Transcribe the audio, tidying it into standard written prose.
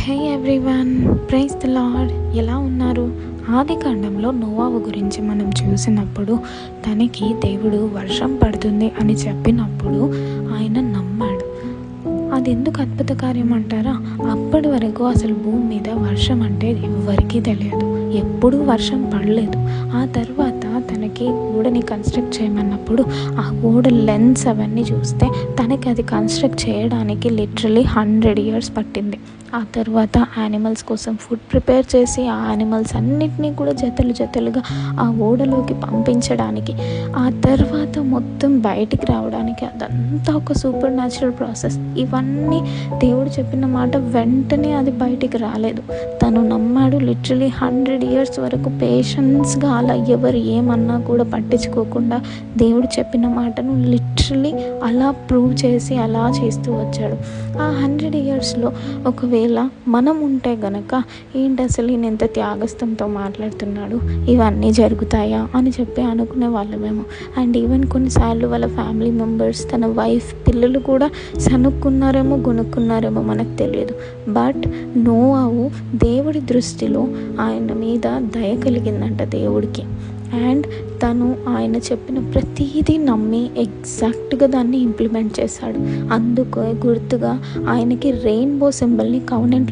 Hey everyone, praise the Lord. ఎలా ఉన్నారు? ఆదికాండంలో నోవాహు గురించి మనం చూసినప్పుడు తనకి దేవుడు వర్షం పడుతుంది అని చెప్పినప్పుడు ఆయన నమ్మాడు. అది ఎందుకు అద్భుత కార్యం అంటారా? అప్పటి వరకు అసలు భూమి మీద వర్షం అంటే ఎవ్వరికీ తెలియదు, ఎప్పుడూ వర్షం పడలేదు. ఆ తర్వాత తనకి ఓడని కన్స్ట్రక్ట్ చేయమన్నప్పుడు ఆ ఓడ లెన్స్ అవన్నీ చూస్తే తనకి అది కన్స్ట్రక్ట్ చేయడానికి లిటరలీ 100 years పట్టింది. ఆ తర్వాత యానిమల్స్ కోసం ఫుడ్ ప్రిపేర్ చేసి ఆ యానిమల్స్ అన్నిటినీ కూడా జతలుగా ఆ ఓడలోకి పంపించడానికి, ఆ తర్వాత మొత్తం బయటికి రావడానికి, అదంతా ఒక సూపర్ న్యాచురల్ ప్రాసెస్. ఇవన్నీ దేవుడు చెప్పిన మాట వెంటనే అది బయటికి రాలేదు. తను నమ్మాడు. లిటరలీ 100 years వరకు పేషెన్స్గా అలా ఎవరు ఏమన్నా కూడా పట్టించుకోకుండా దేవుడు చెప్పిన మాటను లిటరలీ అలా ప్రూవ్ చేసి అలా చేస్తూ వచ్చాడు. ఆ 100 yearsలో ఒకవేళ మనం ఉంటే గనక ఏంటి అసలు ఈయన ఎంత త్యాగస్థంతో మాట్లాడుతున్నాడు, ఇవన్నీ జరుగుతాయా అని చెప్పి అనుకునే వాళ్ళమేమో. అండ్ ఈవెన్ కొన్నిసార్లు వాళ్ళ ఫ్యామిలీ మెంబర్స్, తన వైఫ్, పిల్లలు కూడా సనుక్కున్నారేమో గొనుక్కున్నారేమో మనకు తెలియదు. బట్ నోవాహు దేవుడి దృష్టిలో ఆయన మీద దయ కలిగిందంట దేవుడికి. అండ్ తను ఆయన చెప్పిన ప్రతిదీ నమ్మి ఎగ్జాక్ట్గా దాన్ని ఇంప్లిమెంట్ చేశాడు. అందుకు గుర్తుగా ఆయనకి రెయిన్బో సింబల్ని కవెనెంట్